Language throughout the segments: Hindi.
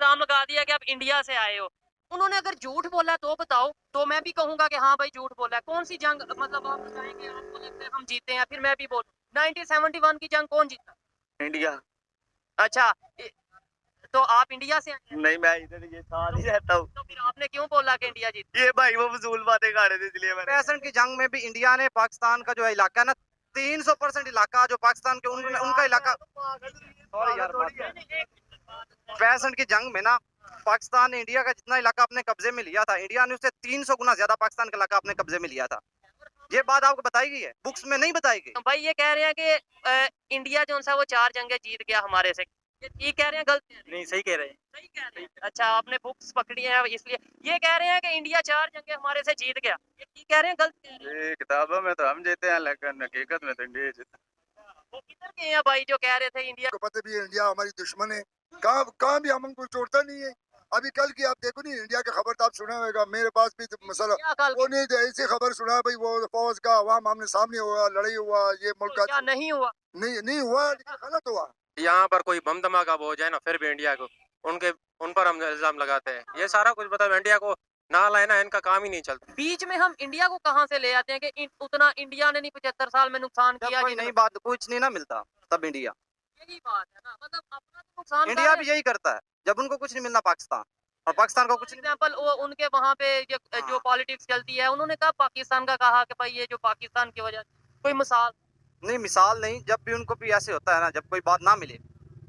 इल्जाम लगा दिया कि आप इंडिया से आए हो। उन्होंने अगर झूठ बोला तो बताओ, तो मैं भी कहूँगा कि हाँ भाई झूठ बोला है। कौन-सी जंग मतलब आप बताएँगे आपको लगता है हम जीते हैं, फिर मैं भी बोलूँ 1971 की जंग कौन जीता? इंडिया। अच्छा, तो आप इंडिया से आए हैं? नहीं, मैं इधर ये साथ ही रहता हूँ। तो फिर आपने क्यों बोला कि इंडिया जीती? ये भाई वो फ़िज़ूल बातें कर रहे थे इसलिए मैंने 65 की जंग में भी इंडिया ने पाकिस्तान का जो इलाका है ना 300% इलाका जो पाकिस्तान के उनका इलाका सॉरी यार 65 की जंग में ना पाकिस्तान ने इंडिया का जितना इलाका अपने कब्जे में लिया था, इंडिया ने उससे 300 गुना ज्यादा पाकिस्तान का इलाका अपने कब्जे में लिया था। ये बात आपको बताई गई है, बुक्स में नहीं बताई गई। तो भाई ये कह रहे हैं कि इंडिया जो सा वो 4 जंगें जीत गया हमारे से। ये कह रहे हैं गलत कह रहे हैं? नहीं, सही कह रहे हैं। सही कह रहे हैं। अच्छा आपने बुक्स पकड़ी है इसलिए ये कह रहे हैं कि इंडिया 4 जंगें हमारे से जीत गया। ये ठीक कह रहे हैं गलत कह रहे हैं? ये किताबों में तो हम जीते हैं लेकिन हकीकत में तो इंडिया जीता। वो किधर गए हैं भाई जो कह रहे थे इंडिया को पता भी है इंडिया हमारी दुश्मन है। कहाँ भी हम को छोड़ता नहीं है। अभी कल की आप देखो नहीं इंडिया का खबर तो आप सुना होगा, मेरे पास भी तो मसला क्या कल वो नहीं तो ऐसी खबर सुना भाई वो फौज का अवाम आमने सामने हुआ, लड़ाई हुआ, ये मुल्क का क्या नहीं हुआ? नहीं हुआ लेकिन गलत हुआ। यहाँ पर कोई बम धमाका हो जाए ना फिर भी इंडिया को उनके उन पर हम इल्जाम लगाते हैं। ये सारा कुछ मतलब इंडिया को ना लाए ना इनका काम ही नहीं चलता। बीच में हम इंडिया को कहाँ से ले आते हैं कि उतना इंडिया ने नहीं 75 साल में नुकसान जब किया कोई नई बात कुछ नहीं ना मिलता तब इंडिया यही बात है ना मतलब अपना तो नुकसान इंडिया भी यही करता है जब उनको कुछ नहीं मिलना पाकिस्तान और पाकिस्तान को कुछ नहीं एग्जाम्पल वो उनके वहाँ पे जो पॉलिटिक्स चलती है उन्होंने कहा पाकिस्तान का कहा कि भाई ये जो पाकिस्तान की वजह से कोई मिसाल नहीं मिसाल नहीं, जब भी उनको भी ऐसे होता है ना जब कोई बात ना मिले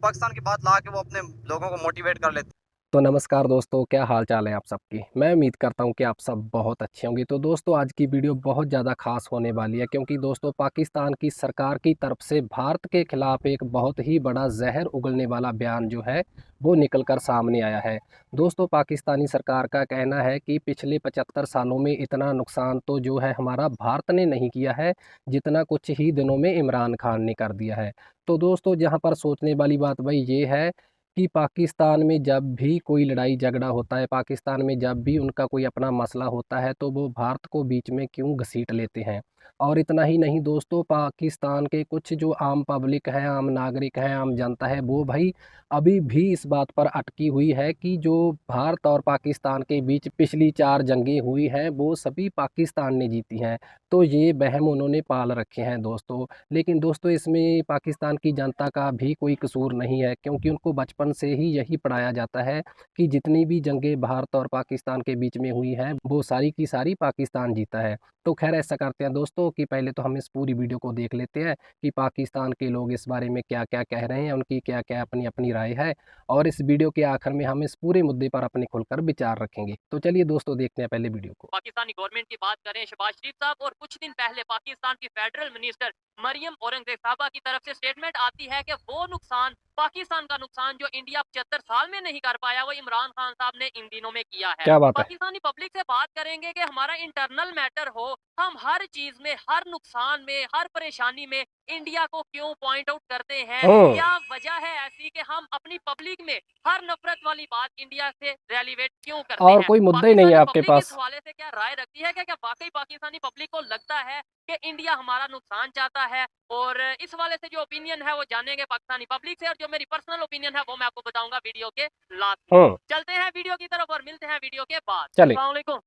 पाकिस्तान की बात ला के वो अपने लोगों को मोटिवेट कर लेते। तो नमस्कार दोस्तों, क्या हाल चाल है आप सबकी। मैं उम्मीद करता हूं कि आप सब बहुत अच्छे होंगे। तो दोस्तों आज की वीडियो बहुत ज़्यादा खास होने वाली है क्योंकि दोस्तों पाकिस्तान की सरकार की तरफ से भारत के खिलाफ एक बहुत ही बड़ा जहर उगलने वाला बयान जो है वो निकल कर सामने आया है। दोस्तों पाकिस्तानी सरकार का कहना है कि पिछले 75 सालों में इतना नुकसान तो जो है हमारा भारत ने नहीं किया है जितना कुछ ही दिनों में इमरान खान ने कर दिया है। तो दोस्तों जहाँ पर सोचने वाली बात भाई ये है कि पाकिस्तान में जब भी कोई लड़ाई झगड़ा होता है, पाकिस्तान में जब भी उनका कोई अपना मसला होता है तो वो भारत को बीच में क्यों घसीट लेते हैं। और इतना ही नहीं दोस्तों, पाकिस्तान के कुछ जो आम पब्लिक है, आम नागरिक है, आम जनता है, वो भाई अभी भी इस बात पर अटकी हुई है कि जो भारत और पाकिस्तान के बीच पिछली 4 जंगें हुई हैं वो सभी पाकिस्तान ने जीती हैं। तो ये वहम उन्होंने पाल रखे हैं दोस्तों। लेकिन दोस्तों इसमें पाकिस्तान की जनता का भी कोई कसूर नहीं है क्योंकि उनको बचपन से ही यही पढ़ाया जाता है कि जितनी भी जंगें भारत और पाकिस्तान के बीच में हुई हैं वो सारी की सारी पाकिस्तान जीता है। तो खैर ऐसा करते हैं दोस्तों कि पहले तो हम इस पूरी वीडियो को देख लेते हैं कि पाकिस्तान के लोग इस बारे में क्या क्या कह रहे हैं, उनकी क्या क्या अपनी अपनी राय है, और इस वीडियो के आखिर में हम इस पूरे मुद्दे पर अपने खुलकर विचार रखेंगे। तो चलिए दोस्तों देखते हैं पहले वीडियो को। पाकिस्तानी गवर्नमेंट की बात करें शहबाज शरीफ साहब और कुछ दिन पहले पाकिस्तान की फेडरल मिनिस्टर मरियम औरंगजेब साहबा की तरफ से स्टेटमेंट आती है कि वो नुकसान पाकिस्तान का नुकसान जो इंडिया 75 साल में नहीं कर पाया वो इमरान खान साहब ने इन दिनों में किया है। क्या बात है। पाकिस्तानी पब्लिक से बात करेंगे कि हमारा इंटरनल मैटर हो, हम हर चीज में, हर नुकसान में, हर परेशानी में इंडिया को क्यों पॉइंट आउट करते हैं। क्या वजह है ऐसी कि हम अपनी पब्लिक में हर नफरत वाली बात इंडिया से रेलिवेट क्यों करते और हैं। कोई मुद्दा ही नहीं है आपके पब्लिक पास। इस हवाले से क्या राय रखती है क्या वाकई पाकिस्तानी पब्लिक को लगता है कि इंडिया हमारा नुकसान चाहता है। और इस वाले से जो ओपिनियन है वो जानेंगे पाकिस्तानी पब्लिक से, और जो मेरी पर्सनल ओपिनियन है वो मैं आपको बताऊंगा वीडियो के लास्ट में। चलते हैं वीडियो की तरफ और मिलते हैं वीडियो के बाद। चलिए। अस्सलाम वालेकुम।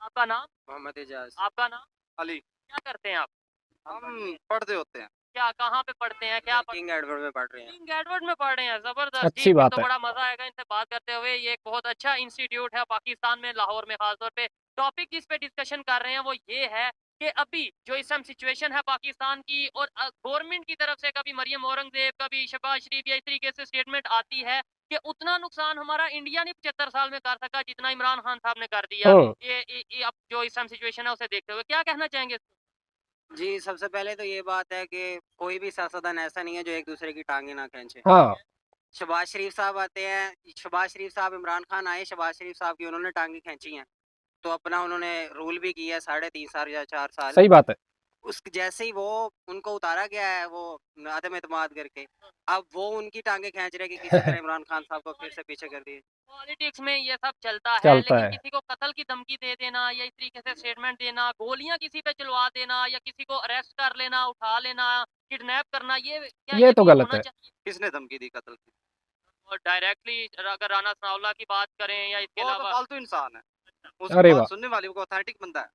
आपका नाम? मोहम्मद एजाज। आपका नाम? अली क्या करते हैं आप? हम पढ़ते होते हैं। क्या कहाँ पे पढ़ते हैं? क्या किंग एडवर्ड में पढ़ रहे हैं। किंग एडवर्ड में पढ़ रहे हैं? जबरदस्त अच्छी जी, फिर बात तो है। बड़ा मजा आएगा इनसे बात करते हुए। ये एक बहुत अच्छा इंस्टीट्यूट है पाकिस्तान में, लाहौर में खासतौर पे। टॉपिक जिस पे डिस्कशन कर रहे हैं वो ये है कि अभी जो इस टाइम सिचुएशन है पाकिस्तान की, और गवर्नमेंट की तरफ से कभी मरियम औरंगजेब, कभी शहबाज शरीफ, या इस तरीके से स्टेटमेंट आती है कि उतना नुकसान हमारा इंडिया ने 75 साल में कर सका जितना इमरान खान साहब ने कर दिया। ये अब जो इस टाइम सिचुएशन है उसे देखते हुए क्या कहना चाहेंगे? जी, सबसे पहले तो ये बात है कि कोई भी सियासतदान ऐसा नहीं है जो एक दूसरे की टांगें ना खींचे। हाँ। शहबाज शरीफ साहब आते हैं, शहबाज शरीफ साहब इमरान खान आए, शहबाज शरीफ साहब की उन्होंने टांगें खींची हैं, तो अपना उन्होंने रूल भी किया है 3.5 साल या 4 साल। सही बात है। उस जैसे ही वो उनको उतारा गया है वो अदम एतमाद करके, अब वो उनकी टांगें खींच रहे हैं कि किसी तरह इमरान खान साहब को फिर से पीछे कर दिए। पॉलिटिक्स में ये सब चलता है, चलता लेकिन है। किसी को कत्ल की धमकी दे देना या इस तरीके से स्टेटमेंट देना, गोलियां किसी पे चलवा देना या किसी को अरेस्ट कर लेना, उठा लेना, किडनैप करना, ये क्या ये तो भी गलत होना है। चाहिए? किसने धमकी दी कत्ल की? और डायरेक्टली अगर राणा सनाउल्लाह की बात करें या इसके वो तो अलावा फालतू इंसान है, अरे उसकी वाह। बात सुनने वाली वो ऑथेंटिक बंदा है,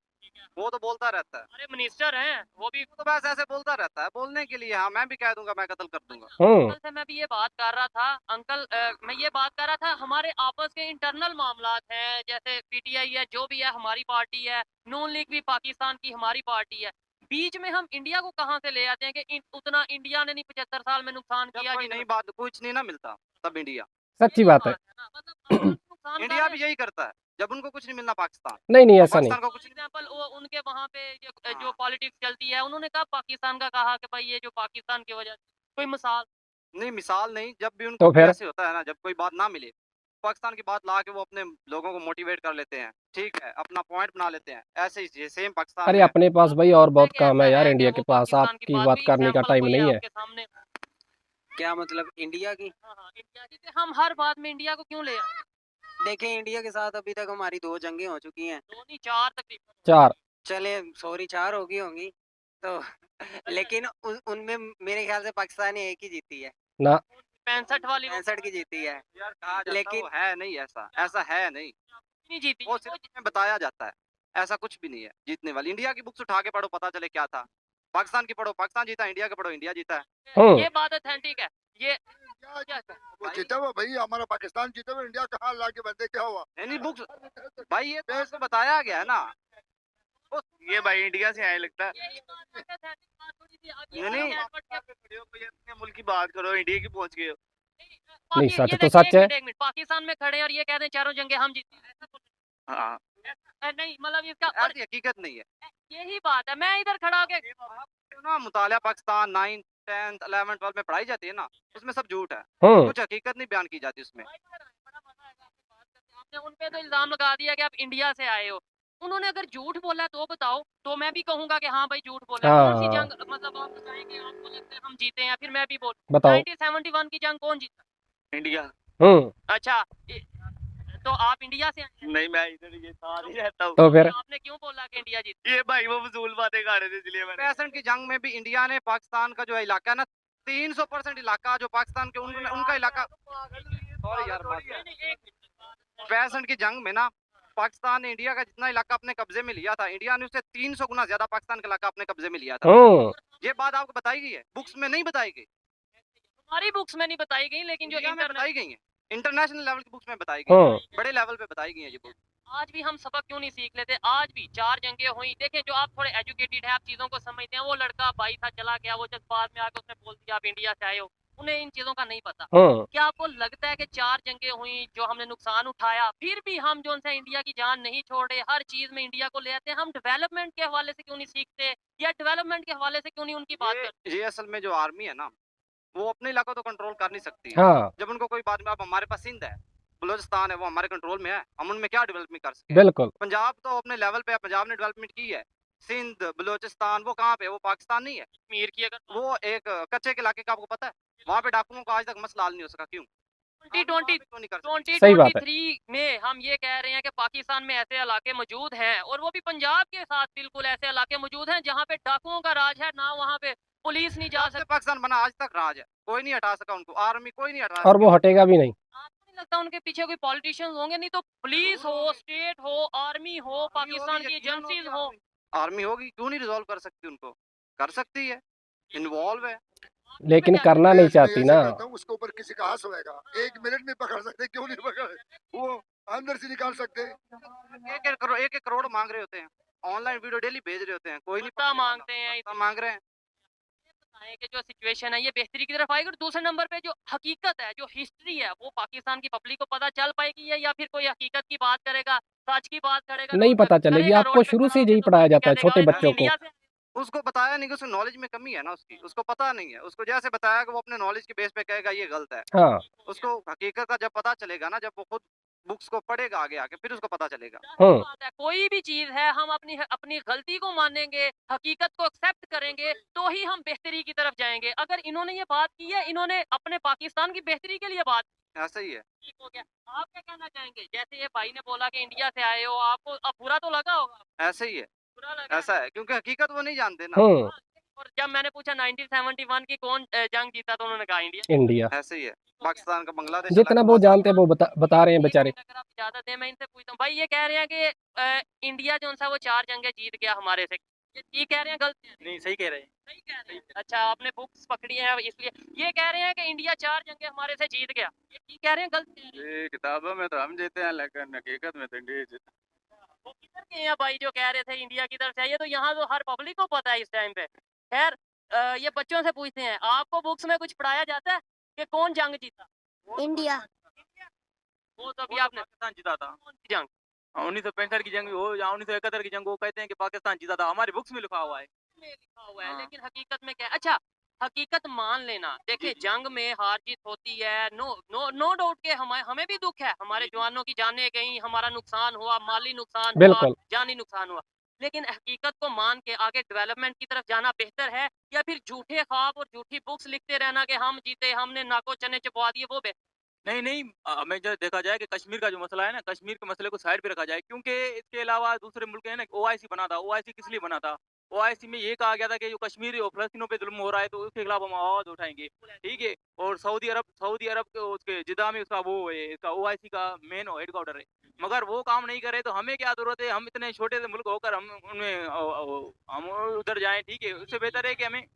वो तो बोलता रहता है, हमारे मिनिस्टर हैं वो भी वो तो बस ऐसे बोलता रहता है बोलने के लिए। हाँ मैं भी कह दूंगा, मैं कत्ल कर दूंगा। अंकल से मैं भी ये बात कर रहा था अंकल मैं ये बात कर रहा था हमारे आपस के इंटरनल मामलात हैं जैसे पीटीआई है जो भी है हमारी पार्टी है नून लीग भी पाकिस्तान की हमारी पार्टी है बीच में हम इंडिया को कहाँ से ले आते हैं कि उतना इंडिया ने नहीं 75 साल में नुकसान जब किया कोई जितना- नई बात कुछ नहीं ना मिलता तब इंडिया सच्ची यही बात है। ना, मतलब हम नुकसान कर इंडिया रहे भी हैं। यही करता है जब उनको कुछ नहीं मिलना पाकिस्तान नहीं नहीं ऐसा नहीं। पाकिस्तान को फॉर कुछ नहीं। एग्जाम्पल वो उनके वहाँ पे जो हाँ। पॉलिटिक्स चलती है उन्होंने कहा पाकिस्तान का कहा कि भाई ये जो पाकिस्तान की वजह से कोई मिसाल नहीं मिसाल नहीं, जब भी उनको तो फिर? ऐसे होता है ना, जब कोई बात ना मिले पाकिस्तान की बात ला के वो अपने लोगों को मोटिवेट कर लेते हैं, ठीक है, अपना पॉइंट बना लेते हैं। ऐसे ही सेम पाकिस्तान अरे में अपने पास भाई और बहुत कि काम है ऐसा यार है इंडिया कि के वो पास, पाकिस्तान की आपकी बात बात भी करने का example टाइम कोई है नहीं है। आपके सामने क्या मतलब इंडिया की? हाँ इंडिया की कि हम हर बात में इंडिया को क्यों ले आए देखें इंडिया के साथ अभी तक हमारी 2 जंगें हो चुकी हैं। दो नहीं चार तकरीबन 4 चले सॉरी 4 होगी होंगी तो लेकिन उनमें मेरे ख्याल से पाकिस्तान ने एक ही जीती है, ना 65 वाली वो 65 की जीती है। यार कहा जाता लेकिन वो है नहीं, ऐसा ऐसा है नहीं, नहीं जीती वो सिर्फ हमें बताया जाता है, ऐसा कुछ भी नहीं है जीतने वाली। इंडिया की बुक्स उठा के पढ़ो, पता चले क्या था। पाकिस्तान की पढ़ो, पाकिस्तान जीता, इंडिया की पढ़ो, इंडिया जीता है। ये बात ऑथेंटिक है ये क्या वो जीता हुआ भाई, हमारा पाकिस्तान जीता हुआ, इंडिया कहाँ ला के बंदे क्या हुआ? नहीं बुक्स भाई ये तो बताया गया है ना। ये भाई इंडिया से आए लगता है। यही बात है कि authentic बात थोड़ी सी अब नहीं, नहीं। network के- खड़े हो, कोई अपने मुल्क की बात करो, इंडिया की पहुंच गए हो। नहीं, ये सच तो देखिए, सच है। एक मिनट पाकिस्तान में खड़े हैं और ये कहते हैं चारों जंगे हम जीते हैं। ऐसा बोल- हाँ नहीं मतलब इसका और ऐसी हकीकत नहीं है। यही बात है मैं इधर खड़ा होके जो ना मुतालिया Pakistan 9th 10th 11th 12th में पढ़ाई जाती है ना, उसमें सब झूठ है, हम्म कुछ हकीकत नहीं बयान की जाती उसमें। आपने उन पे तो इल्जाम लगा दिया कि आप इंडिया से आए हो उन्होंने अगर झूठ बोला है तो बताओ तो मैं भी कहूंगा कि हाँ भाई झूठ बोला है। कौन सी हाँ जंग मतलब आप बताएंगे आपको लगता है हम जीते हैं फिर मैं भी बोल बताओ। 1971 की जंग कौन जीता इंडिया। अच्छा तो आप इंडिया से आए हैं नहीं मैं इधर ये साथ ही रहता हूँ। तो फिर आपने क्यों बोला कि इंडिया जीती ये भाई वो फजूल बातें कर रहे थे इसलिए मैंने 65 की जंग में भी इंडिया ने पाकिस्तान का जो इलाका है ना, 300% इलाका जो पाकिस्तान के उनका इलाका, सॉरी यार, 65 की जंग में ना पाकिस्तान ने इंडिया का जितना इलाका अपने कब्जे में लिया था, इंडिया ने उससे 300 गुना ज्यादा पाकिस्तान का इलाका अपने कब्जे में लिया था। ये बात आपको बताई गई है, बुक्स में नहीं बताई गई, हमारी बुक्स में नहीं बताई गई लेकिन जो इंडिया में इंटरनेट बताई गई है, इंटरनेशनल लेवल की बुक्स में बताई गई है, बड़े लेवल पे बताई गई है ये बुक। आज भी हम सबक क्यों नहीं सीख लेते आज भी 4 जंगें हुई देखें जो आप थोड़े एजुकेटेड है आप चीजों को समझते हैं वो लड़का भाई था चला गया वो जब बाद में आके उसने बोल दिया आप इंडिया से आए हो उन्हें इन चीजों का नहीं पता क्या आपको लगता है कि 4 जंगें हुई जो हमने नुकसान उठाया फिर भी हम जो उनसे इंडिया की जान नहीं छोड़े हर चीज में इंडिया को ले आते हैं हम डेवलपमेंट के हवाले से क्यों नहीं सीखते या डेवलपमेंट के हवाले से क्यों नहीं उनकी बात करते ये असल में जो आर्मी है ना, वो अपने इलाका तो कंट्रोल कर नहीं सकती है। हाँ जब उनको कोई बात में, अब हमारे पास सिंध है, बलूचिस्तान है, वो हमारे कंट्रोल में है, हम उनमें क्या डेवलपमेंट कर सकते हैं? बिल्कुल पंजाब तो अपने लेवल पे है, पंजाब ने डेवलपमेंट की है। सिंध बलूचिस्तान वो कहाँ पे, वो पाकिस्तान नहीं है, मीर की अगर वो एक कच्चे के इलाके का आपको पता है, वहाँ पे डाकुओं का आज तक मसला हल नहीं हो सका, क्यों? 2020 क्यों नहीं कर सकते? सही बात है। 2023 में हम ये कह रहे हैं कि पाकिस्तान में ऐसे इलाके मौजूद हैं और वो भी पंजाब के साथ बिल्कुल ऐसे इलाके मौजूद हैं जहाँ पे डाकुओं का राज है ना वहाँ पे पुलिस नहीं जा जब से सकती पाकिस्तान बना आज तक राज है, कोई नहीं हटा सका उनको, आर्मी कोई नहीं हटा और वो सका। हटेगा भी नहीं। आपको नहीं लगता उनके पीछे कोई पॉलिटिशियंस होंगे नहीं तो पुलिस हो स्टेट हो आर्मी हो पाकिस्तान की एजेंसीज हो आर्मी होगी, क्यों नहीं रिजॉल्व कर सकती उनको? कर सकती है, इन्वॉल्व है। लेकिन करना नहीं चाहती ना। उसके ऊपर किसी का हाथ होएगा, 1 मिनट में पकड़ सकते, क्यों नहीं पकड़? वो अंदर से निकाल सकते। 1-1 करोड़ मांग रहे होते हैं, ऑनलाइन वीडियो डेली भेज रहे होते हैं, कोई नहीं पता मांगते हैं पता मांग रहे हैं। बताएं कि जो सिचुएशन है ये बेहतरी की तरफ आएगी और दूसरे नंबर पे जो हकीकत है जो हिस्ट्री है वो पाकिस्तान की पब्लिक को पता चल पाएगी या फिर कोई हकीकत की बात करेगा सच की बात करेगा नहीं पता चलेगी, आपको शुरू से यही पढ़ाया जाता है छोटे बच्चों को। उसको बताया नहीं कि उसकी नॉलेज में कमी है ना, उसको पता नहीं है, उसको जैसे बताया कि वो अपने नॉलेज के बेस पे कहेगा ये गलत है। हाँ उसको हकीकत का जब पता चलेगा ना, जब वो खुद बुक्स को पढ़ेगा आगे आके, फिर उसको पता चलेगा। बात है कोई भी चीज है हम अपनी गलती को मानेंगे हकीकत को एक्सेप्ट करेंगे तो ही हम बेहतरी की तरफ जाएंगे। अगर इन्होंने ये बात की है इन्होंने अपने पाकिस्तान की बेहतरी के लिए बात ऐसा ही है। ठीक हो गया। आप क्या कहना चाहेंगे जैसे ये भाई ने बोला कि इंडिया से आए हो आपको अब बुरा तो लगा होगा ऐसे ही है, बुरा लगा ऐसा है, क्योंकि हकीकत वो नहीं जानते ना। और जब मैंने पूछा 1971 की कौन जंग जीता तो उन्होंने कहा इंडिया। इंडिया। ऐसे ही है, पाकिस्तान का बांग्लादेश जितना अलग, वो पाकिस्तान जानते हैं वो बता रहे हैं एक बेचारे। मिनट अगर आप इजाजत दें मैं इनसे पूछता हूँ भाई, ये कह रहे हैं कि इंडिया जो सा वो 4 जंगें जीत गया हमारे से, ये ठीक कह रहे हैं गलत कह रहे हैं? नहीं, सही कह रहे हैं। सही कह रहे हैं। अच्छा, आपने बुक्स पकड़ी हैं इसलिए ये कह रहे हैं कि इंडिया 4 जंगें हमारे से जीत गया, ये ठीक कह रहे हैं गलत कह रहे हैं? ये किताबों में तो हम जीते हैं, लेकिन हकीकत में तो इंडिया जीता। वो किधर के हैं भाई जो कह रहे थे इंडिया की तरफ से? ये तो यहाँ तो हर पब्लिक को पता है इस टाइम पे। खैर ये बच्चों से पूछते हैं, आपको बुक्स में कुछ पढ़ाया जाता है कि कौन जंग जीता? इंडिया। वो तो अभी वो तो आपने पाकिस्तान जीता था। कौन सी जंग? 1965 की जंग हो या 1971 की जंग हो, कहते हैं कि पाकिस्तान जीता था, हमारी बुक्स में लिखा हुआ है। में लिखा हुआ है, हाँ। लेकिन हकीकत में क्या है? अच्छा, हकीकत मान लेना, देखिए जी। जंग में हार जीत होती है, नो डाउट के हमें भी दुख है, हमारे जवानों की जानें गई, हमारा नुकसान हुआ, माली नुकसान हुआ, बिल्कुल। जानी नुकसान हुआ, लेकिन हकीकत को मान के आगे डेवलपमेंट की तरफ जाना बेहतर है या फिर झूठे ख्वाब और झूठी बुक्स लिखते रहना कि हम जीते, हमने नाको चने चबवा दिए, वो बेहतर? नहीं नहीं, हमें जो देखा जाए कि कश्मीर का जो मसला है ना, कश्मीर के मसले को साइड पे रखा जाए, क्योंकि इसके अलावा दूसरे मुल्क है ना, ओआईसी बना था। ओआईसी किस लिए बना था? ओआईसी में ये कहा गया था कि जो कश्मीर और फलस्तीनों पे जुल्म हो रहा है तो उसके खिलाफ हम आवाज उठाएंगे, ठीक है। और सऊदी अरब के उसके जिद्दा में उसका वो है, इसका ओआईसी का मेन हेडक्वार्टर है। मगर वो काम नहीं करे तो हमें क्या जरूरत है? हम इतने छोटे से मुल्क होकर हम उनमें हम उधर जाएं, ठीक है। उससे बेहतर है कि हमें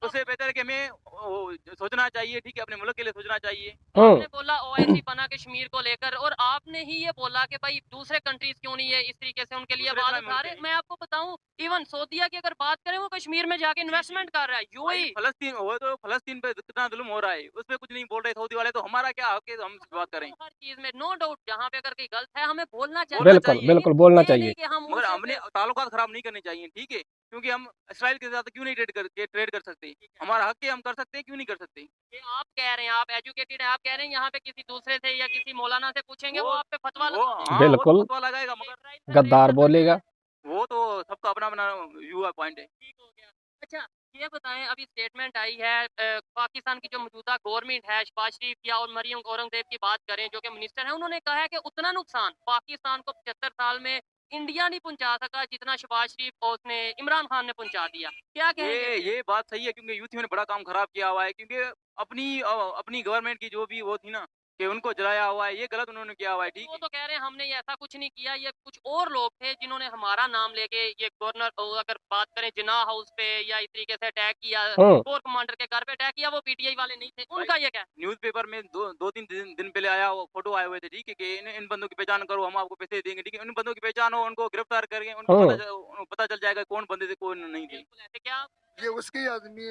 सोचना चाहिए, ठीक है, अपने मुल्क के लिए सोचना चाहिए। आपने बोला ओआईसी बना कश्मीर को लेकर, और आपने ही ये बोला कि भाई दूसरे कंट्रीज क्यों नहीं है इस तरीके से उनके लिए दूसरे आवाज इस्लामी उठा मुल्क रहे? हैं। मैं आपको बताऊं, इवन सऊदीया की अगर बात करें, वो कश्मीर में जाके इन्वेस्टमेंट कर रहा है, भाई यूएई। फलस्तीन हो तो फलस्तीन पे कितना जुल्म हो रहा है, उस पे कुछ नहीं बोल रहे सऊदी वाले, तो हमारा क्या हक है हम इस पे बात करें? हर चीज में नो डाउट, जहाँ पे अगर कोई गलत है हमें बोलना चाहिए, बोलना बिल्कुल चाहिए। बिल्कुल बोलना ये चाहिए। नहीं कि हम मगर मुंह से हमने ताल्लुकात खराब नहीं करने चाहिए, ठीक है। क्योंकि हम इसराइल के साथ क्यों नहीं ट्रेड कर सकते? हमारा हक है, हम कर सकते हैं, क्यों नहीं कर सकते? ये आप कह रहे हैं, आप एजुकेटेड हैं, आप कह रहे हैं यहाँ पे किसी दूसरे से या किसी मौलाना से पूछेंगे, वो वो आप पे फतवा वो लगाएंगे। हाँ, वो तो बिल्कुल। फतवा लगाएगा, मगर इसराइल पे गद्दार ट्रेड करना बोलेगा। वो तो सबका अपना अपना व्यू है, पॉइंट है। ठीक हो गया। अच्छा, ये बताएं, अभी स्टेटमेंट आई है पाकिस्तान की जो मौजूदा गवर्नमेंट है, शहबाज शरीफ या और मरियम औरंगजेब की बात करें जो कि मिनिस्टर हैं, उन्होंने कहा है कि उतना नुकसान पाकिस्तान को 75 साल में इंडिया नहीं पहुंचा सका जितना शहबाज शरीफ और उसने इमरान खान ने पहुंचा दिया। क्या कहेंगे? ये बात सही है, क्योंकि यूथ में बड़ा काम खराब किया हुआ है, क्योंकि अपनी गवर्नमेंट की जो भी वो थी ना, कि उनको जलाया हुआ है, ये गलत उन्होंने किया हुआ है, ठीक वो है। तो कह रहे हैं हमने ये ऐसा कुछ नहीं किया, ये कुछ और लोग थे जिन्होंने हमारा नाम लेके ये गवर्नर, अगर बात करें जिन्ना हाउस पे या इस तरीके से अटैक किया, कोर कमांडर के घर पे अटैक किया, वो पीटीआई वाले नहीं थे, उनका ये क्या? न्यूज़पेपर में दो तीन दिन पहले आया वो फोटो आए हुए थे, ठीक है, कि इन बंदों की पहचान करो, हम आपको पैसे देंगे, ठीक है। उन बंदों की पहचान हो, उनको गिरफ्तार करके उनको पता चल जाएगा कौन बंदे थे कौन नहीं थे। बिल्कुल ऐसे क्या? ये उसकी आदमी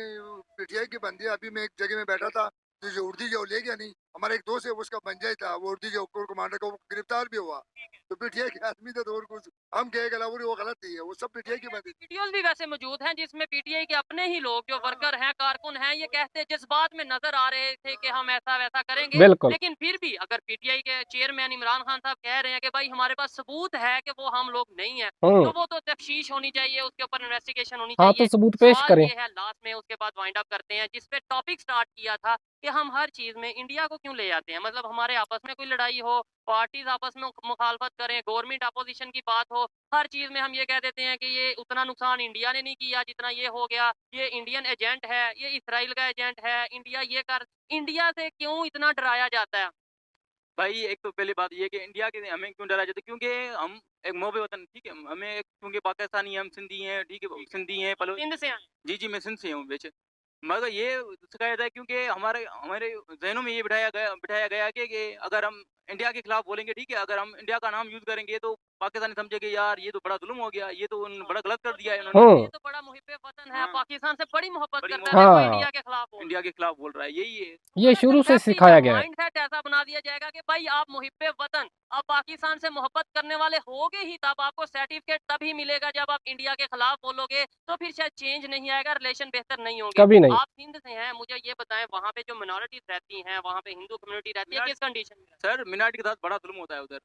पीटीआई की बंदी है। अभी मैं एक जगह में बैठा था, तो जो उर्दी जो ले गया नहीं, हमारा एक दोस्त है उसका पंजा था, वो उर्दी जो कोर कमांडर का, वो गिरफ्तार भी हुआ। तो पीटीआई के आदमी थे, तो और कुछ हम कहेगा ना, वो गलत नहीं है, वो सब पीटीआई की बंदी। वीडियोस भी वैसे मौजूद हैं जिसमें पीटीआई के अपने ही लोग जो वर्कर हैं, कारकुन हैं, ये कहते जज्बात में नजर आ रहे थे कि हम ऐसा वैसा करेंगे, बिल्कुल। लेकिन फिर भी अगर पीटीआई के चेयरमैन इमरान खान साहब कह रहे हैं कि भाई हमारे पास सबूत है कि वो हम लोग नहीं है, तो वो तो तफ्तीश होनी चाहिए, उसके ऊपर इन्वेस्टिगेशन होनी हाँ तो चाहिए। सबूत पेश सवाल करें। ये है लास्ट में, उसके बाद वाइंड अप करते हैं, जिस पे टॉपिक स्टार्ट किया था कि हम हर चीज में इंडिया को क्यों ले आते हैं, मतलब हमारे आपस में कोई लड़ाई हो, पार्टीज आपस में मुखालफत करें, गवर्नमेंट अपोजिशन की बात हो, हर चीज में हम ये कह देते हैं कि ये उतना नुकसान इंडिया ने नहीं किया जितना ये हो गया, ये इंडियन एजेंट है, ये इसराइल का एजेंट है, इंडिया ये कर, इंडिया से क्यों इतना डराया जाता है? भाई एक तो पहली बात ये है कि इंडिया के हमें क्यों डरा जाता है, क्योंकि हम एक मोबे वतन, ठीक है, क्योंकि पाकिस्तानी हम सिंधी हैं, ठीक है, सिंधी हैं सिंध से आए। जी मैं सिंध से हूँ बेच। मगर ये सिखाया जाता है, क्योंकि हमारे हमारे जहनों में ये बिठाया गया कि अगर हम इंडिया के खिलाफ बोलेंगे, ठीक है, अगर हम इंडिया का नाम यूज करेंगे तो पाकिस्तानी समझेंगे यार ये तो बड़ा जुल्म हो गया, ये तो बड़ा गलत कर दिया है इन्होंने। ये तो बड़ा मुहिब्बे वतन है, हाँ। पाकिस्तान से बड़ी मोहब्बत बड़ी करता है, मोहब्बत। वो हाँ। इंडिया के खिलाफ बोल इंडिया के खिलाफ बोल रहा है, यही है। ये शुरू से सिखाया गया है। माइंडसेट ऐसा बना दिया जाएगा कि भाई आप मुहिब्बे वतन, आप पाकिस्तान से मोहब्बत करने वाले होगे ही तब आपको सर्टिफिकेट तभी मिलेगा जब आप इंडिया के खिलाफ बोलोगे, तो फिर शायद चेंज नहीं आएगा, रिलेशन बेहतर नहीं होंगे। कभी नहीं। आप सिंध से हैं, मुझे ये बताएं वहाँ पे जो मिनोरिटीज रहती हैं, वहाँ पे हिंदू कम्युनिटी रहती है, किस कंडीशन में? सर मिनाट के साथ बड़ा जुल्म होता है उधर,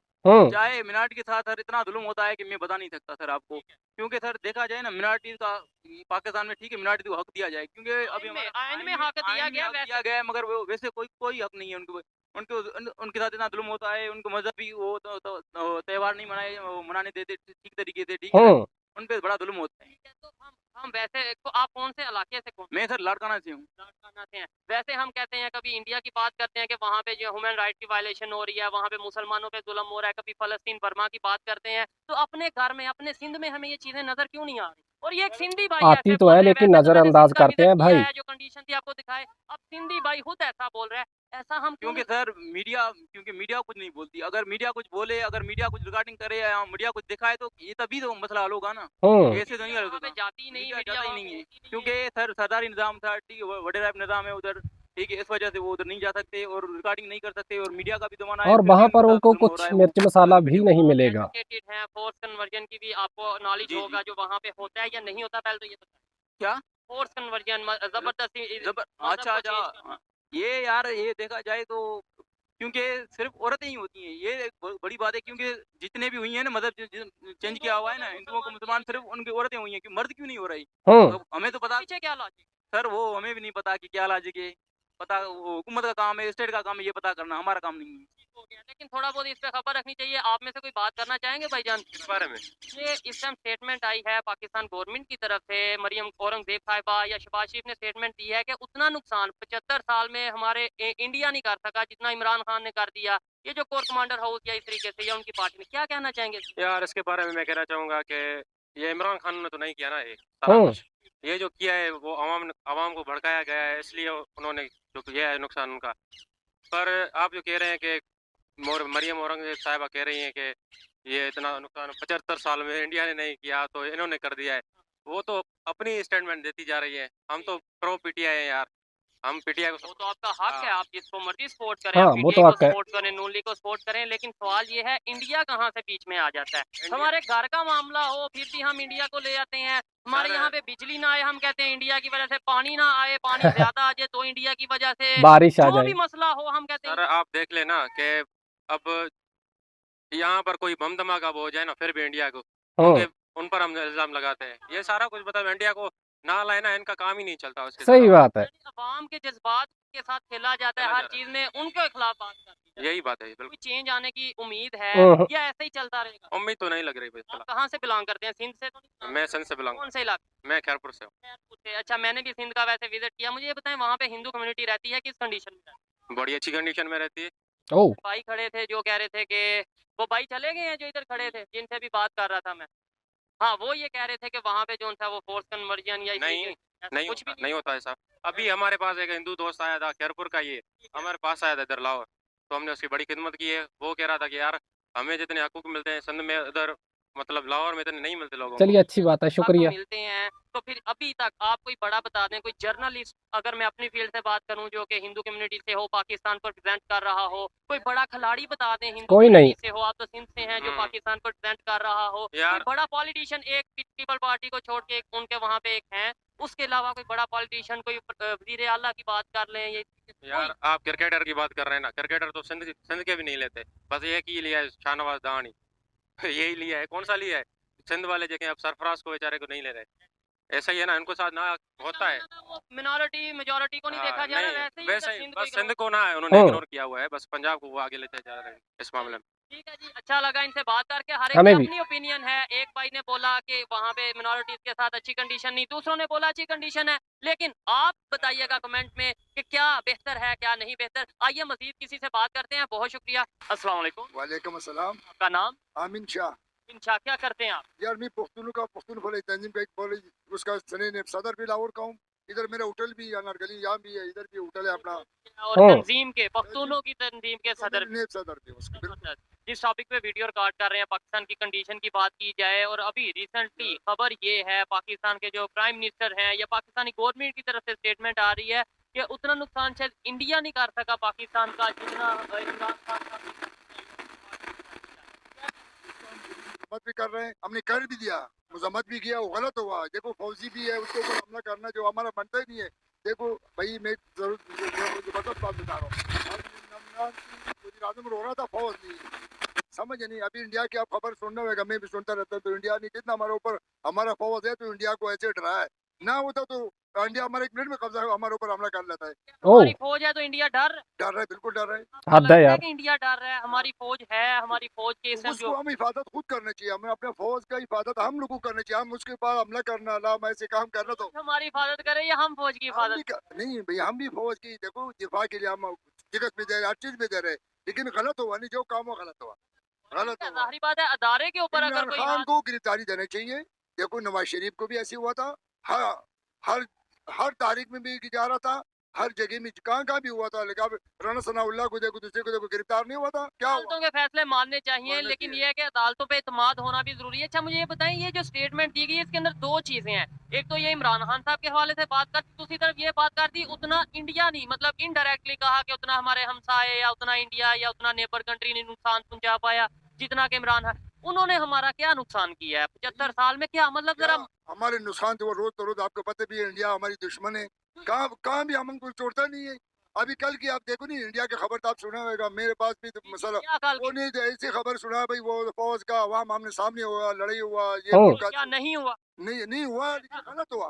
चाहे मिनाट के साथ सर इतना जुल्म होता है कि मैं बता नहीं सकता सर आपको, क्योंकि सर देखा जाए ना मिनार्टीज का पाकिस्तान में, ठीक है, मिनार्टी को हक दिया जाए, क्योंकि अभी आइन में हक दिया गया, दिया गया है, मगर वो वैसे कोई हक नहीं है उनको। उनके साथ इतना जुल्म होता है, उनको मजहबी वो त्योहार नहीं मनाने देते ठीक तरीके से, ठीक है, उन पे बड़ा जुल्म होता है। तो हम हम वैसे आप कौन से इलाके से कौन मैं सर लाड़काना से हूँ। लाड़काना से हैं। वैसे हम कहते हैं कभी इंडिया की बात करते हैं कि वहाँ पे जो ह्यूमन राइट की वायलेशन हो रही है, वहाँ पे मुसलमानों पे जुल्म हो रहा है, कभी फ़लस्तीन बर्मा की बात करते हैं, तो अपने घर में, अपने सिंध में हमें ये चीज़ें नज़र क्यों नहीं आ रही? और ये एक सिंधी भाई आती ऐसे तो बोल है रहे हैं, लेकिन वैसे तो मैंने नज़रअंदाज सिंध का करते विज़िट हैं किया भाई। है, जो कंडीशन थी आपको दिखाए। अब सिंधी भाई खुद ऐसा बोल रहा है, ऐसा हम क्यों क्योंकि नहीं सर क्योंकि मीडिया कुछ नहीं बोलती। अगर मीडिया कुछ बोले, अगर मीडिया कुछ रिगार्डिंग करे या मीडिया कुछ दिखाए तो ये तभी तो मसला हल होगा ना। ऐसे तो नहीं हल वहाँ पे होता। जाती ही नहीं, मीडिया मीडिया जाता ही वहाँ नहीं पे है। होती नहीं है। क्योंकि सर सरदारी निज़ाम था, ठीक है, वडेरा निज़ाम है उधर, ठीक है, इस वजह से वो उधर नहीं जा सकते और रिकॉर्डिंग नहीं कर सकते और मीडिया का भी ज़माना है, और फिर भी वहाँ उनके पर साथ उनको जुल्म हो कुछ रहा है, वो मिर्च मसाला भी वीडियो नहीं बहुत मिलेगा। एजुकेटेड हैं, फोर्स कन्वर्जन की भी आपको नॉलेज जी, होगा, जी। जो वहाँ पे होता है या नहीं होता, पहले तो ये बताइए। क्या? फोर्स कन्वर्जन जबरदस्ती जबर मज़हब अच्छा, को अच्छा। चेंज करना। ये यार ये देखा जाए तो क्योंकि सिर्फ़ औरतें ही होती हैं, ये एक बड़ी बात है क्योंकि जितने भी हुई हैं ना मतलब चेंज किया हुआ है ना, हिंदुओं को मुसलमान सिर्फ़ उनकी औरतें हुई हैं कि मर्द क्यों नहीं हो रही? हुँ, अब हमें तो पता पीछे क्या लॉजिक? सर वो हमें भी नहीं पता कि क्या लॉजिक है। पता वो हुकूमत का काम है, स्टेट का काम है ये पता करना, हमारा काम नहीं है। हो गया, लेकिन थोड़ा बहुत इस पे खबर रखनी चाहिए। आप में से कोई बात करना चाहेंगे भाईजान? इस बारे में ये इस टाइम स्टेटमेंट आई है पाकिस्तान गवर्नमेंट की तरफ से, मरियम औरंगज़ेब साहिबा या शहबाज शरीफ ने स्टेटमेंट दी है कि उतना नुकसान 75 साल में हमारे इंडिया नहीं कर सका जितना इमरान खान ने कर दिया। ये जो कोर कमांडर हाउस या इस तरीके से या उनकी पार्टी ने, क्या कहना चाहेंगे? यार इसके बारे में मैं कहना चाहूँगा कि ये इमरान खान ने तो नहीं किया ना ये सारा हुँ, कुछ। ये जो किया है वो अवाम को भड़काया गया है, इसलिए उन्होंने जो किया है नुकसान उनका। पर आप जो कह रहे हैं कि मरियम औरंगज़ेब साहिबा कह रही हैं कि ये इतना नुकसान 75 साल में इंडिया ने नहीं किया तो इन्होंने कर दिया है। वो तो अपनी स्टेटमेंट देती जा रही है। हम तो प्रो पीटीआई हैं यार। हम पीटीआई को वो सपोर्ट तो आपका हक है, हाँ। आप जिसको मर्जी सपोर्ट करें, हाँ, आप वो पीटीआई तो को हक है। सपोर्ट करें, नून लीग को सपोर्ट करें, लेकिन सवाल ये है इंडिया कहाँ से बीच में आ जाता है? इंडिया हमारे घर का मामला हो फिर भी हम इंडिया को ले आते हैं। हमारे सर यहाँ पे बिजली ना आए, हम कहते हैं इंडिया की वजह से, पानी ना आए, पानी ज्यादा आ जाए तो इंडिया की वजह से, बारिश आ जो जाए। भी मसला हो हम कहते हैं सर आप देख लेना कि अब यहाँ पर कोई बम धमाका हो जाए ना फिर भी इंडिया को हुँ, उनके उन पर हम इल्ज़ाम लगाते हैं। ये सारा कुछ मतलब इंडिया को ना लाए ना इनका काम ही नहीं चलता उसके सही खिलाफ। बात है। यानी अवाम के जज्बात के साथ खेला जाता है, चला हर जा रहा चीज में उनके खिलाफ बात कर दी है। जाती यही बात है है। बिल्कुल। कोई चेंज आने की उम्मीद है हुँ, हुँ, या ऐसे ही चलता रहेगा? उम्मीद तो नहीं लग रही आप फिलहाल। कहाँ से बिलोंग करते हैं? सिंध से तो नहीं belong मैं करते? सिंध से बिलोंग कौन से इलाके? मैं खैरपुर से हूँ। खैरपुर से। अच्छा, मैंने भी सिंध का वैसे विजिट किया। मुझे ये बताएं वहाँ पे हिंदू कम्युनिटी रहती है, किस कंडीशन में रहती बड़ी अच्छी कंडीशन में रहती है। ओह! है? भाई खड़े थे जो कह रहे थे कि वो भाई चले गए हैं जो इधर खड़े थे जिनसे भी बात कर रहा था मैं। हाँ, वो ये कह रहे थे कि वहाँ पे जो था वो फोर्स कन्वर्जन या इस नहीं, तरीके ऐसा नहीं कुछ भी होता नहीं नहीं होता ऐसा। अभी हमारे पास एक हिंदू दोस्त आया था खैरपुर का ये, हमारे पास आया था इधर लाहौर। तो हमने उसकी बड़ी खिदमत की है। वो कह रहा था कि यार हमें जितने हकूक मिलते हैं सिंध में उधर मतलब लाहौर में इतने नहीं मिलते लोगों को। चलिए अच्छी बात है, आपको शुक्रिया। मिलते हैं तो फिर अभी तक आप कोई बड़ा बता दें, कोई जर्नलिस्ट, अगर मैं अपनी फील्ड से बात करूं जो कि हिंदू कम्युनिटी से हो, पाकिस्तान को रिप्रेजेंट कर रहा हो, कोई बड़ा खिलाड़ी बता दें हिंदू कोई नहीं। कम्युनिटी से हो, आप तो सिंध से हैं, जो हुँ। पाकिस्तान को रिप्रेजेंट कर रहा हो, कोई यार बड़ा पॉलिटिशियन, एक पीपल पार्टी को छोड़ के उनके वहाँ पे एक हैं, उसके अलावा कोई बड़ा पॉलिटिशियन, कोई वजीर आला की बात कर लें, ये यार कोई आप क्रिकेटर की बात कर रहे हैं ना, क्रिकेटर तो सिंध के भी नहीं लेते। बस एक ही लिया है शाहनवाज दानी यही लिया है। कौन सा लिया है? सिंध वाले देखें अब सरफराज को बेचारे को नहीं ले रहे। ऐसा ही है ना इनको साथ ना होता है। मिनॉरिटी मेजोरिटी को नहीं हाँ, देखा जा रहा, नहीं वैसे ही वैसे इधर ही सिंध को बस ignore सिंध को ना उन्होंने हुँ, इग्नोर किया हुआ है। बस पंजाब को वो आगे लेते जा रहे हैं इस मामले में। ठीक है जी, अच्छा लगा इनसे बात करके। हर एक की हमें भी। अपनी ओपिनियन है। एक भाई ने बोला कि वहाँ पे मिनॉरिटीज के साथ अच्छी कंडीशन नहीं, दूसरों ने बोला अच्छी कंडीशन है। लेकिन आप बताइएगा कमेंट में कि क्या बेहतर है, क्या नहीं बेहतर। आइए मजीद किसी से बात करते हैं। बहुत शुक्रिया। अस्सलाम वालेकुम। वालेकुम अस्सलाम। आपका नाम? आमिन शाह। इंशा, क्या करते हैं आप? यार मैं पख्तून फॉलो तंजीम का एक कॉलेज उसका सने सदर भी लाहौर का हूँ। इधर मेरा होटल भी है, अनारकली यहाँ भी है, इधर भी होटल है अपना। और हुँ, तंजीम के, पख्तूनों की तंजीम के सदर भी। नेब सदर भी उसका बिल्कुल। जबरदस्त। जिस टॉपिक पे वीडियो रिकॉर्ड कर रहे हैं, पाकिस्तान की कंडीशन की बात की जाए, और अभी रिसेंटली खबर ये है पाकिस्तान के जो प्राइम मिनिस्टर हैं या पाकिस्तानी गवर्नमेंट की तरफ से स्टेटमेंट आ रही है कि उतना नुकसान शायद इंडिया नहीं कर सका पाकिस्तान का जितना इमरान खान का। मत भी कर रहे हैं, हमने कर भी दिया, मजम्मत भी किया, वो गलत हुआ। देखो फौजी भी है, उसके ऊपर हमला करना जो हमारा बनता ही नहीं है। देखो भाई मैं जरूर जबरदस्त बात बता रहा हूँ। वज़ीर आज़म रो रहा था फौज नहीं समझ नहीं। अभी इंडिया की आप खबर सुनना होगा, मैं भी सुनता रहता हूँ। तो इंडिया ने कितना हमारे ऊपर, हमारा फौज है तो इंडिया को ऐसे डराया है। ना होता तो इंडिया हमारे 1 मिनट में कब्जा हमारे ऊपर हमला कर लेता है। ओह हमारी फौज है तो इंडिया डर डर रहा है, बिल्कुल डर रहा है। आपको हद है लगता है यार। कि इंडिया डर रहा है? हमारी फौज है, हमारी फौज के इस तो टाइम उसको जो हम हिफाजत खुद करनी चाहिए, हमें अपने फौज का हिफाजत हम लोगों को करनी चाहिए। हम उसके बाद हमला करना ला मैं ऐसे काम करना तो हमारी हिफाजत करे या हम फौज की हम हिफाजत भी नहीं भैया, हम भी फौज की देखो दिफा के लिए हम टिकट भी दे रहे, हर चीज भी दे रहे, लेकिन गलत हुआ नहीं, जो काम हुआ गलत हुआ, गलत ठीक है, हुआ। जाहिर बात है अदारे के ऊपर अगर इमरान कोई खान हाथ को गिरफ्तारी देनी चाहिए। देखो नवाज शरीफ को भी ऐसे हुआ था, हर हर हर तारीख में भी जा रहा था, हर जगह में कहाँ कहाँ भी हुआ था, लेकिन अब राना सनाउल्लाह को देखो, दूसरे को देखो, गिरफ्तार नहीं हुआ था, क्या हुआ? अदालतों के फैसले मानने चाहिए, मानने लेकिन चाहिए। ये है कि अदालतों पे इत्मीद होना भी जरूरी है। अच्छा मुझे ये बताएं, ये जो स्टेटमेंट दी गई है इसके अंदर दो चीजें हैं। एक तो ये इमरान खान साहब के हवाले से बात कर दी, दूसरी तरफ ये बात कर दी उतना इंडिया नहीं, मतलब इनडायरेक्टली कहा कि उतना हमारे हमसाए या उतना इंडिया या उतना नेबर कंट्री ने नुकसान पहुंचा पाया जितना कि इमरान खान। उन्होंने हमारा क्या नुकसान किया है 75 साल में? क्या मतलब क्या जरा हमारे नुकसान तो वो रोज तो रोज आपको पता भी है, इंडिया हमारी दुश्मन है, कहाँ कहाँ भी हम उनको छोड़ता नहीं है। अभी कल की आप देखो नहीं, इंडिया की खबर तो आप सुना होगा, मेरे पास भी तो मसला क्या काल वो की नहीं, ऐसी खबर सुना भाई, वो फौज का अवाम आमने सामने हुआ, लड़ाई हुआ, ये ओह मुल्क क्या नहीं हुआ? नहीं नहीं हुआ, लेकिन गलत हुआ।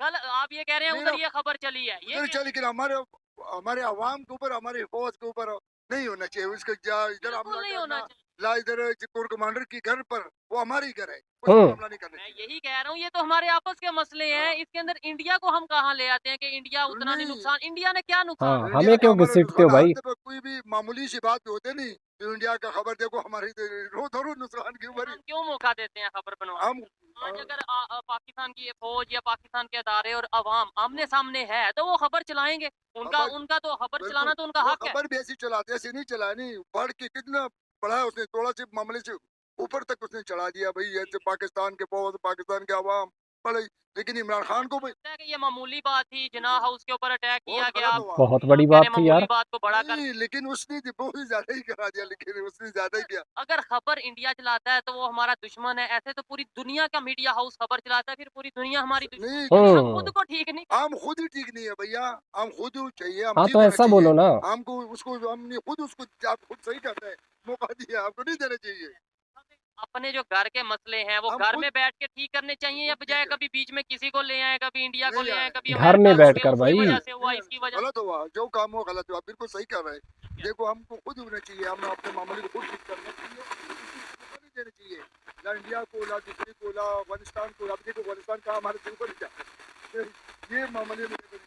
कल आप ये कह रहे हैं मेरा उधर ये खबर चली है, ये उधर चल, लेकिन हमारे हमारे अवाम के ऊपर, हमारे फौज के ऊपर नहीं होना चाहिए, उसका इधर बिल्कुल हमला नहीं होना करना, चाहिए। ला इधर कोर कमांडर की घर पर, वो हमारी घर है, उस पर हमला नहीं करना मैं चाहिए। यही कह रहा हूँ, ये तो हमारे आपस के मसले हैं। हाँ। इसके अंदर इंडिया को हम कहाँ ले आते हैं कि इंडिया उतना नहीं नहीं, नुकसान? इंडिया ने क्या नुकसान हाँ, किया? हमें इंडिया का क्यों हमारा घसीटते हो नुकसान, हर भाई? दफा कोई भी मामूली सी बात पे होते नहीं, तो इंडिया का खबर देखो हमारी तो रोज रोज नुकसान की ऊपर ही। हम क्यों मौका देते हैं खबर बनवाने? हम आज अगर पाकिस्तान की ये फौज या पाकिस्तान के अदारे और अवाम आमने सामने है तो वो खबर चलाएंगे। उनका खबर उनका तो खबर बिल्कुल, चलाना तो उनका वो हक है। खबर भी ऐसी चलाते, ऐसे नहीं चला, नहीं बढ़ के कितना बढ़ाया उसने, थोड़ा से मामले से ऊपर तक उसने चढ़ा दिया भाई, ऐसे पाकिस्तान के फौज, पाकिस्तान के अवाम बड़े, लेकिन इमरान खान को भी लगता है कि ये मामूली बात थी, जिन्ना हाउस के ऊपर अटैक किया बहुत गया। गलत आप हुआ। बहुत आप बड़ी कह रहे बात हैं थी मामूली यार। बात को बड़ा कर। नहीं, लेकिन उसने तो बहुत ही ज्यादा ही करा दिया, लेकिन उसने ज्यादा ही किया। अगर खबर इंडिया चलाता है तो वो हमारा दुश्मन है। ऐसे तो पूरी दुनिया का मीडिया हाउस खबर चलाता है, फिर पूरी दुनिया हमारी दुश्मन नहीं, है। लेकिन हम खुद को ठीक नहीं हम खुद ही ठीक नहीं है भैया, हम खुद ही चाहिए, हम हाँ ठीक तो होना ऐसा चाहिए। बोलो ना। हमको उसको हमने खुद उसको, आप खुद सही करते हैं, मौका दिया, आपको नहीं देना चाहिए। अपने जो घर के मसले हैं वो हम घर खुद में बैठ के ठीक करने चाहिए, या खुद बजाय ठीक है, कभी बीच में किसी को ले आए, कभी इंडिया को नहीं ले आए, आए, कभी घर में अमेरिका को कि बैठकर उसकी भाई। वजह से हुआ, नहीं, इसकी वजह गलत हुआ, जो काम हुआ गलत हुआ, बिल्कुल सही कर रहे हैं। देखो हमको खुद होना चाहिए, हमें अपने मामले को खुद ठीक करना चाहिए, किसी को नहीं देना चाहिए, ना इंडिया को, ना दूसरे को, ना अफगानिस्तान को। अब देखो अफगानिस्तान का हमारे से ऊपर जाता है, ये मामले में तो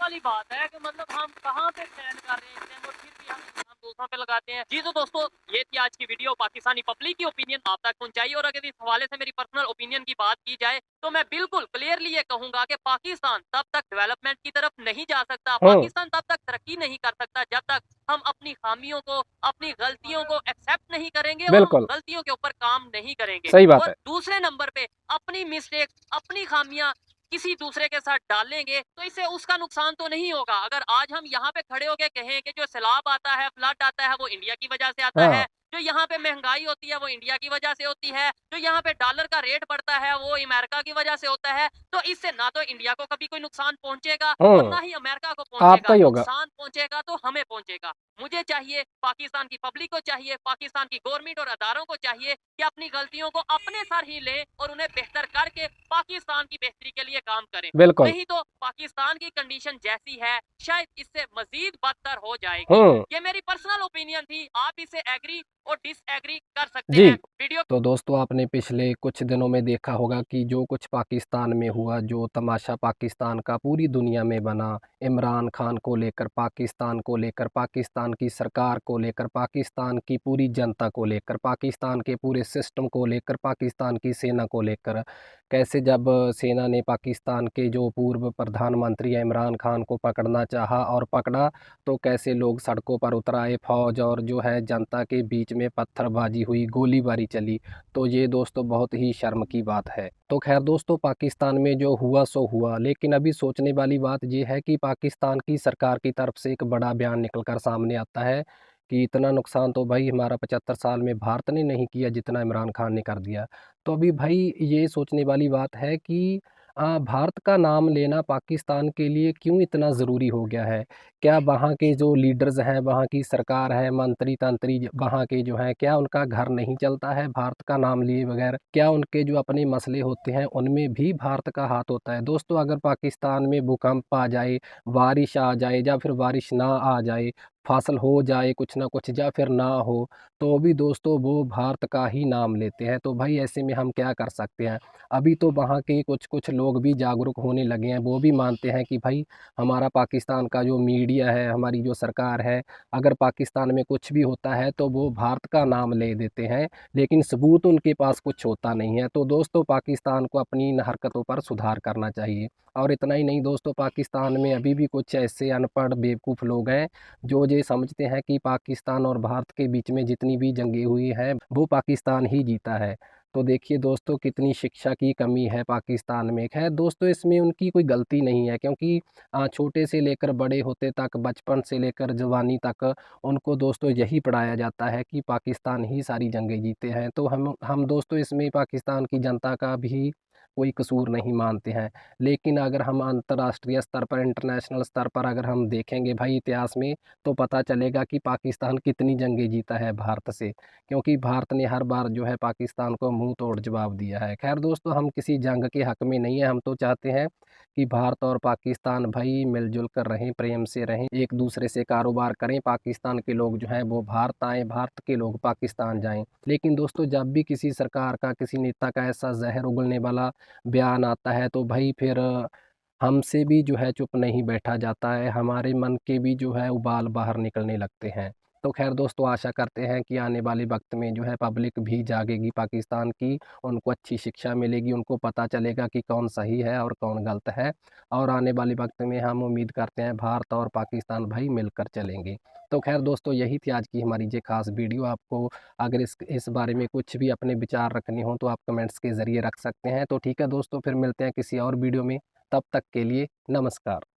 वाली बात है कि मतलब हम कहाँ पे स्टैंड कर रहे हैं इस टाइम और फिर भी हम दूसरों पे लगाते हैं। जी तो दोस्तों, ये थी आज की वीडियो। पाकिस्तानी पब्लिक की ओपिनियन आप तक पहुंचाई, और अगर इस हवाले से मेरी पर्सनल ओपिनियन की बात की जाए तो मैं बिल्कुल क्लियरली ये कहूंगा कि पाकिस्तान तब तक डेवलपमेंट की तरफ नहीं जा सकता, पाकिस्तान तब तक तरक्की नहीं कर सकता जब तक हम अपनी खामियों को, अपनी गलतियों को एक्सेप्ट नहीं करेंगे और हम बिल्कुल गलतियों के ऊपर काम नहीं करेंगे। सही बात और है। दूसरे नंबर पे अपनी मिस्टेक, अपनी खामियां किसी दूसरे के साथ डालेंगे तो इससे उसका नुकसान तो नहीं होगा। अगर आज हम यहाँ पे खड़े होके कहें कि जो सैलाब आता है, फ्लड आता है, वो इंडिया की वजह से आता है, हाँ जो यहाँ पे महंगाई होती है वो इंडिया की वजह से होती है, जो यहाँ पे डॉलर का रेट बढ़ता है वो अमेरिका की वजह से होता है, तो इससे ना तो इंडिया को कभी कोई नुकसान पहुंचेगा और ना ही अमेरिका को आपका पहुंचेगा। ही होगा। नुकसान पहुंचेगा तो हमें पहुंचेगा। मुझे चाहिए, पाकिस्तान की पब्लिक को चाहिए, पाकिस्तान की गवर्नमेंट और अदारों को चाहिए कि अपनी गलतियों को अपने सर ही लें और उन्हें बेहतर करके पाकिस्तान की बेहतरी के लिए काम करें। बिल्कुल। नहीं तो पाकिस्तान की कंडीशन जैसी है शायद इससे मजीद बदतर हो जाएगी। ये मेरी पर्सनल ओपिनियन थी, आप इसे एग्री और डिसएग्री कर सकते जी। हैं। वीडियो तो दोस्तों आपने पिछले कुछ दिनों में देखा होगा कि जो कुछ पाकिस्तान में हुआ, जो तमाशा पाकिस्तान का पूरी दुनिया में बना, इमरान खान को लेकर, पाकिस्तान को लेकर, पाकिस्तान की सरकार को लेकर, पाकिस्तान की पूरी जनता को लेकर, पाकिस्तान के पूरे सिस्टम को लेकर, पाकिस्तान की सेना को लेकर, कैसे जब सेना ने पाकिस्तान के जो पूर्व प्रधानमंत्री इमरान खान को पकड़ना चाहा और पकड़ा, तो कैसे लोग सड़कों पर उतर आए, फौज और जो है जनता के बीच में पत्थरबाजी हुई, गोलीबारी चली। तो ये दोस्तों बहुत ही शर्म की बात है। तो खैर दोस्तों, पाकिस्तान में जो हुआ सो हुआ, लेकिन अभी सोचने वाली बात ये है कि पाकिस्तान की सरकार की तरफ से एक बड़ा बयान निकल कर सामने आता है कि इतना नुकसान तो भाई हमारा 75 साल में भारत ने नहीं किया जितना इमरान खान ने कर दिया। तो अभी भाई ये सोचने वाली बात है कि भारत का नाम लेना पाकिस्तान के लिए क्यों इतना ज़रूरी हो गया है? क्या वहाँ के जो लीडर्स हैं, वहाँ की सरकार है, मंत्री-तंत्री वहाँ के जो हैं, क्या उनका घर नहीं चलता है भारत का नाम लिए बगैर? क्या उनके जो अपने मसले होते हैं, उनमें भी भारत का हाथ होता है? दोस्तों, अगर पाकिस्तान में भूकंप आ जाए, बारिश आ जाए या फिर बारिश ना आ जाए, फसल हो जाए कुछ ना कुछ या फिर ना हो, तो भी दोस्तों वो भारत का ही नाम लेते हैं। तो भाई ऐसे में हम क्या कर सकते हैं? अभी तो वहाँ के कुछ-कुछ लोग भी जागरूक होने लगे हैं, वो भी मानते हैं कि भाई हमारा पाकिस्तान का जो मीडिया है, हमारी जो सरकार है, अगर पाकिस्तान में कुछ भी होता है तो वो भारत का नाम ले देते हैं, लेकिन सबूत उनके पास कुछ होता नहीं है। तो दोस्तों, पाकिस्तान को अपनी इन हरकतों पर सुधार करना चाहिए। और इतना ही नहीं दोस्तों, पाकिस्तान में अभी भी कुछ ऐसे अनपढ़ बेवकूफ़ लोग हैं, जो ये समझते हैं कि पाकिस्तान और भारत के बीच में जितनी भी जंगें हुई हैं, वो पाकिस्तान ही जीता है। तो देखिए दोस्तों, कितनी शिक्षा की कमी है पाकिस्तान में। ख़ैर दोस्तों, इसमें उनकी कोई गलती नहीं है, क्योंकि छोटे से लेकर बड़े होते तक, बचपन से लेकर जवानी तक उनको दोस्तों यही पढ़ाया जाता है कि पाकिस्तान ही सारी जंगें जीते हैं। तो हम दोस्तों इसमें पाकिस्तान की जनता का भी कोई कसूर नहीं मानते हैं। लेकिन अगर हम अंतर्राष्ट्रीय स्तर पर, इंटरनेशनल स्तर पर अगर हम देखेंगे भाई इतिहास में, तो पता चलेगा कि पाकिस्तान कितनी जंगें जीता है भारत से। क्योंकि भारत ने हर बार जो है पाकिस्तान को मुँह तोड़ जवाब दिया है। ख़ैर दोस्तों, हम किसी जंग के हक़ में नहीं हैं, हम तो चाहते हैं कि भारत और पाकिस्तान भाई मिल-जुल कर रहें, प्रेम से रहें, एक-दूसरे से कारोबार करें। पाकिस्तान के लोग जो हैं वो भारत आएँ, भारत के लोग पाकिस्तान जाएँ। लेकिन दोस्तों, जब भी किसी सरकार का, किसी नेता का ऐसा ज़हर उगलने वाला बयान आता है, तो भाई फिर हमसे भी जो है चुप नहीं बैठा जाता है, हमारे मन के भी जो है उबाल बाहर निकलने लगते हैं। तो ख़ैर दोस्तों, आशा करते हैं कि आने वाले वक़्त में जो है पब्लिक भी जागेगी पाकिस्तान की, उनको अच्छी शिक्षा मिलेगी, उनको पता चलेगा कि कौन सही है और कौन गलत है। और आने वाले वक़्त में हम उम्मीद करते हैं भारत और पाकिस्तान भाई मिलकर चलेंगे। तो ख़ैर दोस्तों, यही थी आज की हमारी ये ख़ास वीडियो। आपको अगर इस बारे में कुछ भी अपने विचार रखने हों तो आप कमेंट्स के ज़रिए रख सकते हैं। तो ठीक है दोस्तों, फिर मिलते हैं किसी और वीडियो में। तब तक के लिए नमस्कार।